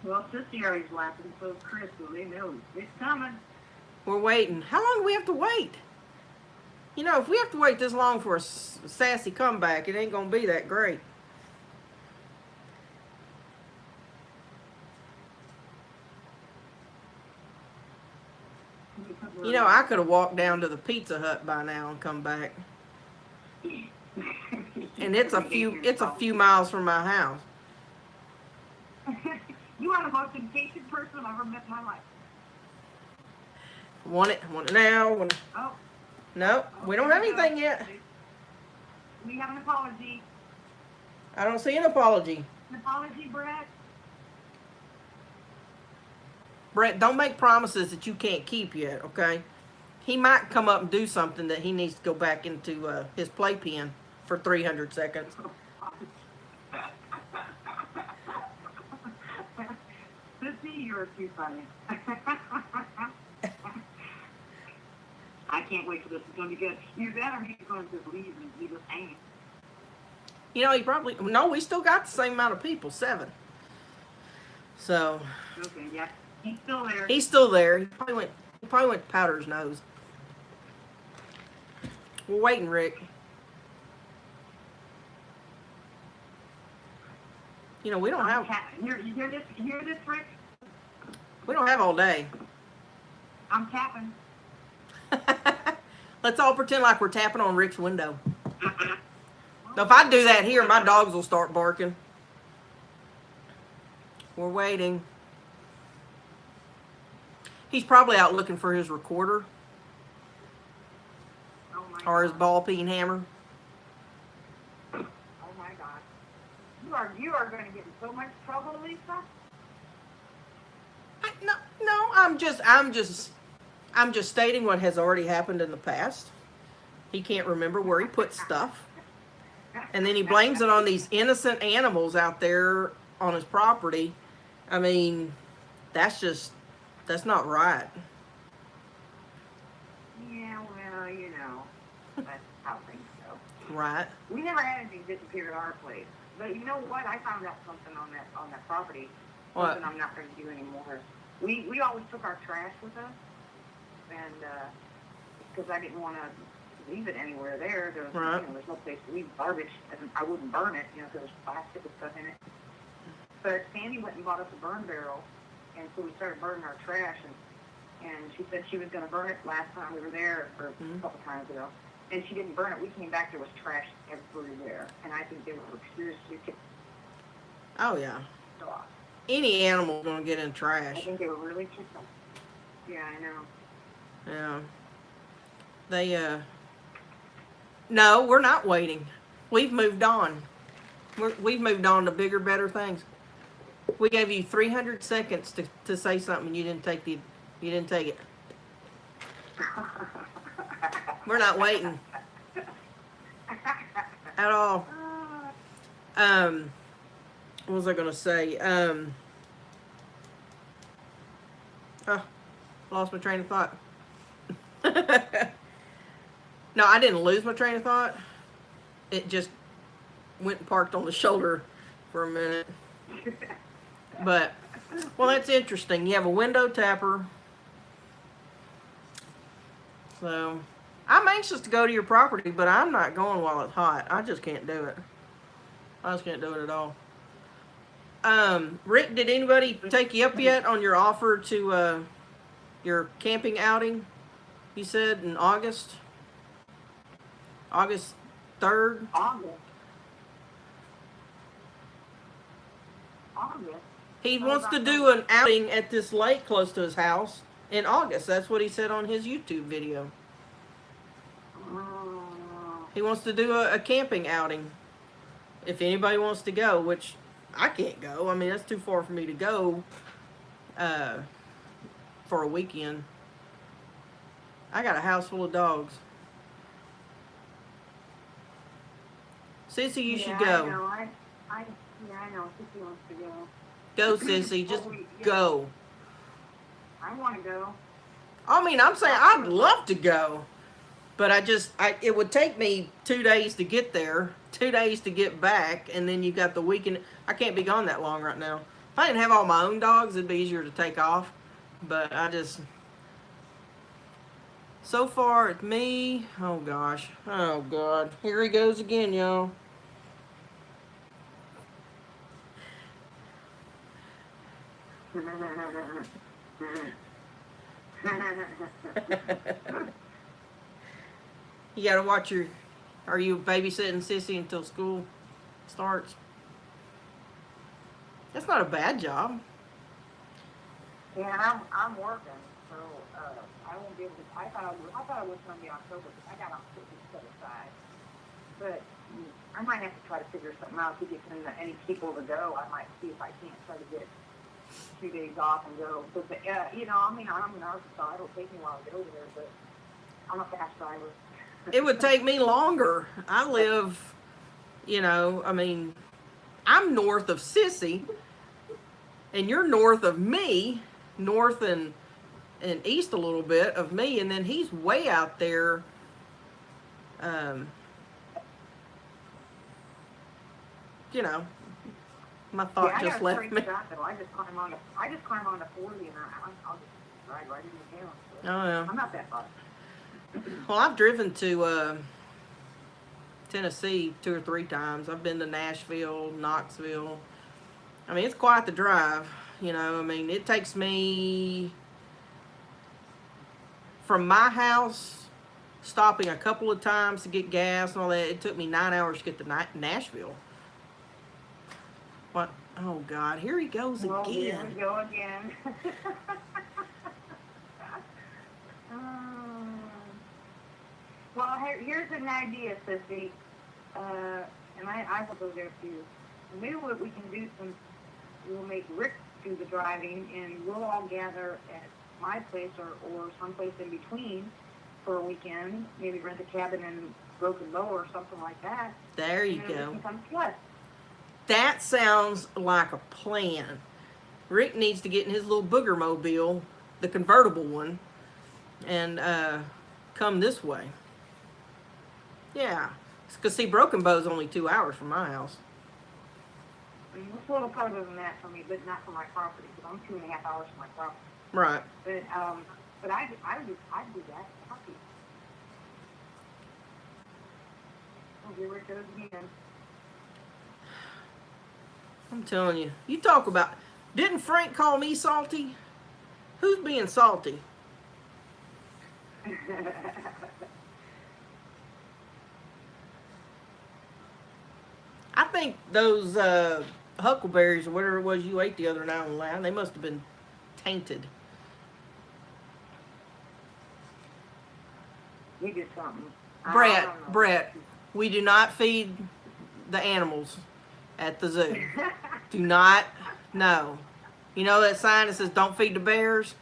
Well, Sissy already laughing, so is Chris, so they know it's coming. We're waiting. How long do we have to wait? If we have to wait this long for a sassy comeback, it ain't going to be that great. I could have walked down to the Pizza Hut by now and come back. And it's a few miles from my house. You are the most impatient person I've ever met in my life. Want it now. Oh. No, we don't have anything yet. We have an apology. I don't see an apology. An apology, Brett? Brett, don't make promises that you can't keep yet, okay? He might come up and do something that he needs to go back into his playpen for 300 seconds. Sissy, you're too funny. I can't wait for this. It's going to be good. Either that or he's going to leave and he just hanging. He probably... No, we still got the same amount of people, 7. So... Okay, yeah. He's still there. He's still there. He probably went to powder his nose. We're waiting, Rick. We don't have... You hear this, Rick? We don't have all day. I'm tapping. Let's all pretend like we're tapping on Rick's window. Now, if I do that here, my dogs will start barking. We're waiting. He's probably out looking for his recorder. Oh my or his God. ball peen hammer. Oh my God. You are going to get in so much trouble, Lisa. No, I'm just stating what has already happened in the past. He can't remember where he put stuff. And then he blames it on these innocent animals out there on his property. I mean, that's not right. Yeah, well, that's how things go. Right. We never had anything disappear at our place. But you know what? I found out something on that property. What? Something I'm not going to do anymore. We always took our trash with us. And because I didn't want to leave it anywhere there. There's no place to leave garbage. And I wouldn't burn it, because there's plastic and stuff in it. But Sandy went and bought us a burn barrel. And so we started burning our trash. And she said she was going to burn it last time we were there, or a couple times ago. And she didn't burn it. We came back, there was trash everywhere. And I think they were seriously kicked Oh, yeah. off. Any animal's going to get in trash. I think they were really kicked off. Yeah, I know. Yeah. They, no, we're not waiting. We've moved on. We've moved on to bigger, better things. We gave you 300 seconds to say something, and you didn't take it. We're not waiting. At all. what was I gonna say? Oh, lost my train of thought. No, I didn't lose my train of thought. It just went and parked on the shoulder for a minute. But, well, that's interesting. You have a window tapper. So, I'm anxious to go to your property, but I'm not going while it's hot. I just can't do it. I just can't do it at all. Rick, did anybody take you up yet on your offer to your camping outing? You said in August? August 3rd? August. He wants to do an outing at this lake close to his house in August. That's what he said on his YouTube video. He wants to do a camping outing. If anybody wants to go, which I can't go. I mean, that's too far for me to go for a weekend. I got a house full of dogs. Sissy, you should go. I know. Sissy wants to go. Go, Sissy. Just go. I want to go. I mean, I'm saying I'd love to go. But it would take me 2 days to get there, 2 days to get back, and then you got the weekend. I can't be gone that long right now. If I didn't have all my own dogs, it'd be easier to take off. But so far it's me. Oh gosh. Oh God. Here he goes again, y'all. You gotta watch are you babysitting Sissy until school starts? That's not a bad job. Yeah, I'm working, so I won't be able to. I thought it was going to be October, but I got October set aside. But I might have to try to figure something out to get any people to go. I might see if I can't try to get 2 days off and go. But I'm in Arkansas. It'll take me a while to go there, but I'm a fast driver. It would take me longer. I live, I'm north of Sissy, and you're north of me, north and east a little bit of me, and then he's way out there. My thought just left me. I just climb on the 40 and I'll just ride right into town. So Oh yeah. I'm not that far. Well, I've driven to Tennessee 2 or 3 times. I've been to Nashville, Knoxville. I mean, it's quite the drive. It takes me from my house, stopping a couple of times to get gas and all that. It took me 9 hours to get to Nashville. What? Oh God! Here he goes again. Here we go again. Well, here's an idea, Sissy, and I will go there too. Maybe what we can do, we'll make Rick do the driving, and we'll all gather at my place or someplace in between for a weekend. Maybe rent a cabin in Broken Bow or something like that. There you go. We can come plus. That sounds like a plan. Rick needs to get in his little booger mobile, the convertible one, and come this way. Yeah. Because, see, Broken Bow's only 2 hours from my house. It's a little further than that for me, but not for my property, because I'm 2.5 hours from my property. Right. But I'd do that. Happy. Oh, here it goes again. I'm telling you. You talk about... Didn't Frank call me salty? Who's being salty? I think those huckleberries or whatever it was you ate the other night on land, they must have been tainted. You did something. Brett, we do not feed the animals at the zoo. Do not, no. You know that sign that says don't feed the bears?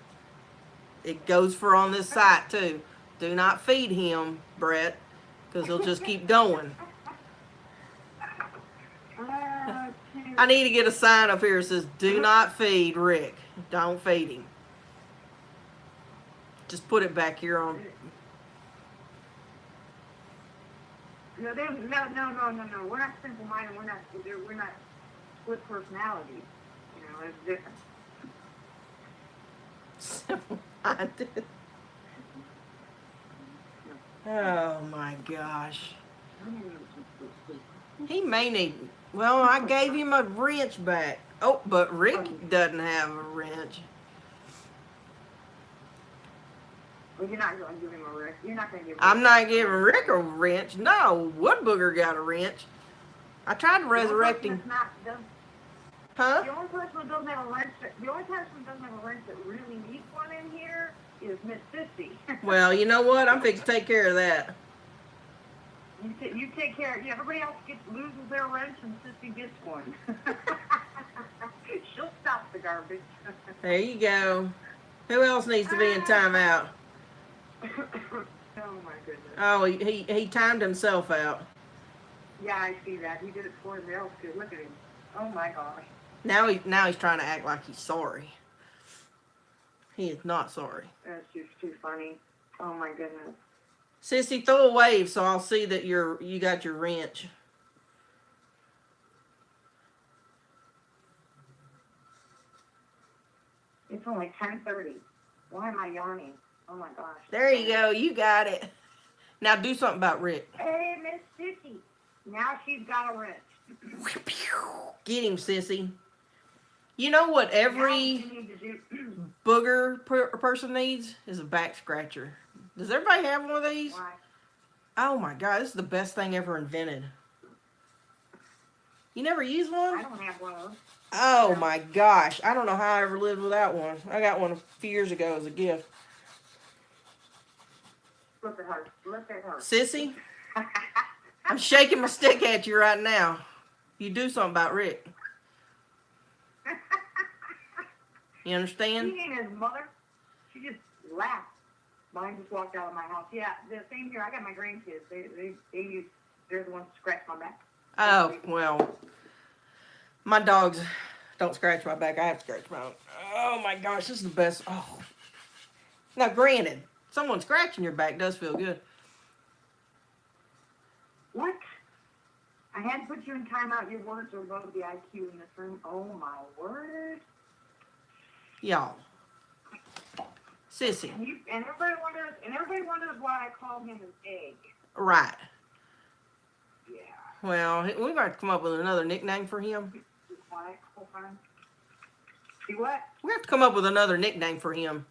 It goes for on this site too. Do not feed him, Brett, because he'll just keep going. I need to get a sign up here that says, do not feed Rick. Don't feed him. Just put it back here on. No, no. We're not simple-minded. We're not split personalities. You know, it's different. Simple-minded. Oh my gosh. He may need. Well, I gave him a wrench back. Oh, but Rick doesn't have a wrench. Well, you're not going to give him a wrench. You're not going to give him I'm not giving Rick a wrench. No, Wood Booger got a wrench. I tried to resurrect him. Huh? The only person who doesn't have a wrench, that really needs one in here is Miss Sissy. Well, you know what? I'm fixing to take care of that. You take care. Yeah, everybody else loses their wrench and Sissy gets one. She'll stop the garbage. There you go. Who else needs to be in timeout? Oh my goodness. Oh, he timed himself out. Yeah, I see that. He did it for everybody else too. Look at him. Oh my gosh. Now he's trying to act like he's sorry. He is not sorry. That's just too funny. Oh my goodness. Sissy, throw a wave so I'll see that you got your wrench. It's only 10:30. Why am I yawning? Oh my gosh. There you go. You got it. Now do something about Rick. Hey, Miss Sissy. Now she's got a wrench. Get him, Sissy. You know what every booger person needs is a back scratcher. Does everybody have one of these? Why? Oh my God, this is the best thing ever invented. You never used one? I don't have one of those. Oh my gosh, I don't know how I ever lived without one. I got one a few years ago as a gift. Look at her. Look at her. Sissy, I'm shaking my stick at you right now. You do something about Rick. You understand? He ain't his mother. She just laughed. Mine just walked out of my house. Yeah, the same here. I got my grandkids. They're the ones who scratch my back. Oh, well, my dogs don't scratch my back. I have to scratch my own. Oh my gosh, this is the best. Oh. Now, granted, someone scratching your back does feel good. What? I had to put you in timeout. Your words are above the IQ in this room. Oh my word. Y'all. Sissy. And everybody wonders why I call him an egg. Right. Yeah. Well, we've got to come up with another nickname for him. Why? Hold on. See what? We have to come up with another nickname for him.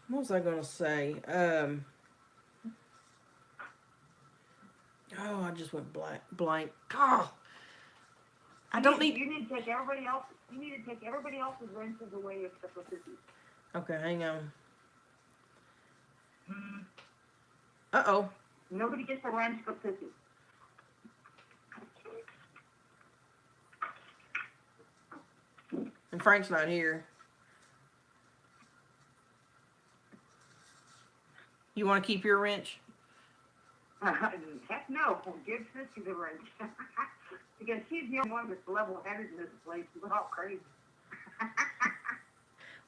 What was I gonna say? Oh, I just went blank. Oh, I don't need. You need to take everybody else. You need to take everybody else's wrenches away except for Sissy. Okay, hang on. Uh-oh. Nobody gets a wrench but Sissy. And Frank's not here. You want to keep your wrench? Heck no. Give Sissy the wrench. Because she's the only one that's level-headed in this place. We're all crazy.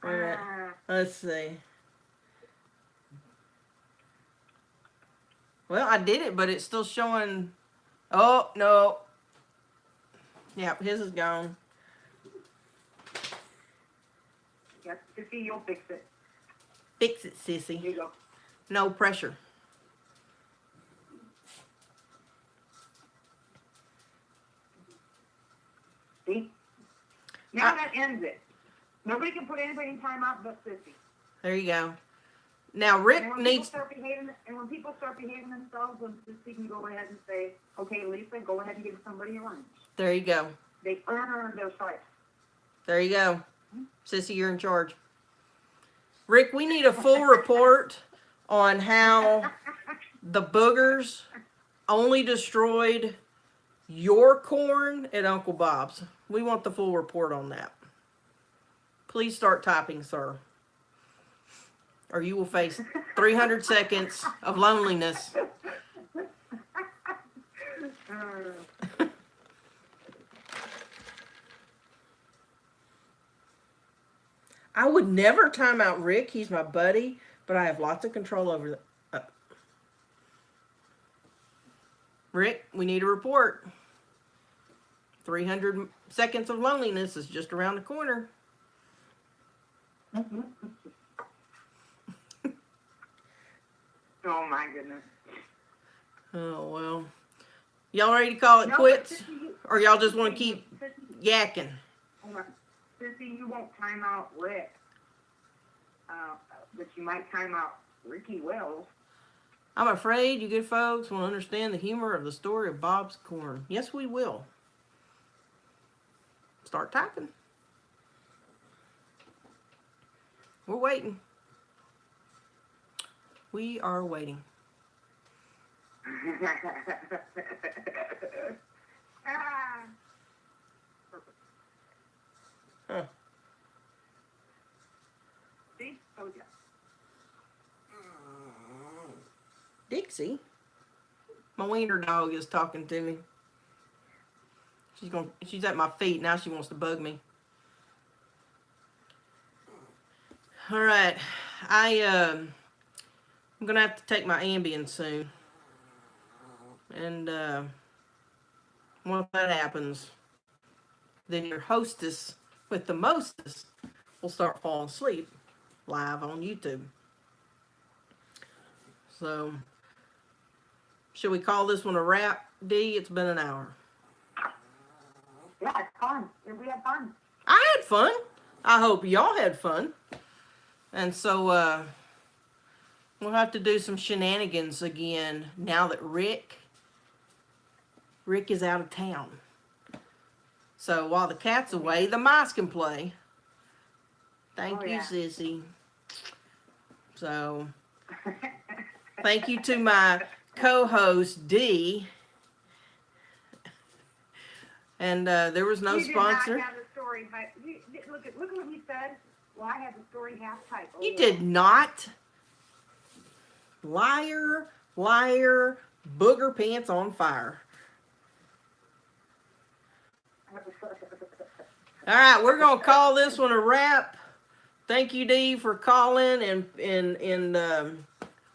Wait a minute. Let's see. Well, I did it, but it's still showing. Oh, no. Yep, his is gone. Yep, Sissy, you'll fix it. Fix it, Sissy. Here you go. No pressure. See? Now that ends it. Nobody can put anybody in timeout but Sissy. There you go. Now, Rick needs... when people start behaving themselves, then Sissy can go ahead and say, okay, Lisa, go ahead and give somebody a lunch. There you go. They earn their stripes. There you go. Sissy, you're in charge. Rick, we need a full report on how the boogers only destroyed your corn at Uncle Bob's. We want the full report on that. Please start typing, sir. Or you will face 300 seconds of loneliness. I would never time out Rick. He's my buddy, but I have lots of control over the. Rick, we need a report. 300 seconds of loneliness is just around the corner. Oh my goodness. Oh, well. Y'all ready to call it quits? Or y'all just want to keep yakking? Sissy, you won't time out Rick. But you might time out Ricky Wells. I'm afraid you good folks will understand the humor of the story of Bob's corn. Yes, we will. Start typing. We're waiting. We are waiting. Huh. See? Told ya. Dixie? My wiener dog is talking to me. She's at my feet. Now she wants to bug me. All right. I'm going to have to take my Ambien soon. And once that happens, then your hostess with the mostest will start falling asleep live on YouTube. So, should we call this one a wrap, D? It's been an hour. Yeah, it's fun. We had fun. I had fun. I hope y'all had fun. And so, we'll have to do some shenanigans again now that Rick is out of town. So while the cat's away, the mice can play. Thank you, Sissy. So, thank you to my co-host, D. And there was no sponsor. Did not have the story, but look at what he said. Well, I had the story half type. You did not. Liar, liar, booger pants on fire. All right, we're going to call this one a wrap. Thank you, Dee, for calling. And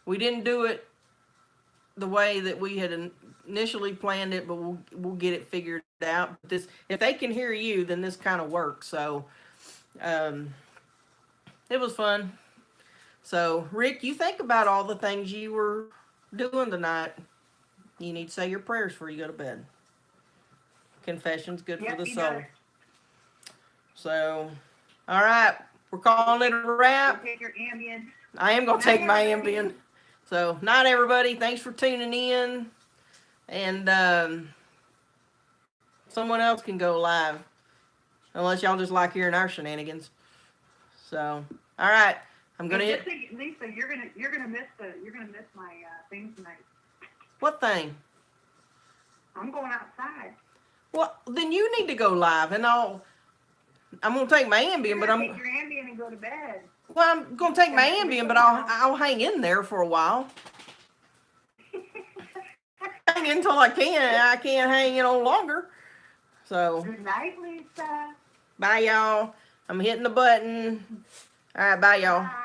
we didn't do it the way that we had initially planned it, but we'll get it figured out. If they can hear you, then this kind of works. So it was fun. So, Rick, you think about all the things you were doing tonight. You need to say your prayers before you go to bed. Confession's good for the soul. So, all right. We're calling it a wrap. Take your Ambien. I am going to take my Ambien. So, night, everybody. Thanks for tuning in. And someone else can go live. Unless y'all just like hearing our shenanigans. So, all right. I'm gonna hit. Lisa, you're gonna miss my thing tonight. What thing? I'm going outside. Well, then you need to go live, and I'm gonna take my Ambien, but take your Ambien and go to bed. Well, I'm gonna take my Ambien, but I'll hang in there for a while. Hang until I can. I can't hang in no longer. So. Good night, Lisa. Bye, y'all. I'm hitting the button. All right, bye, y'all. Bye.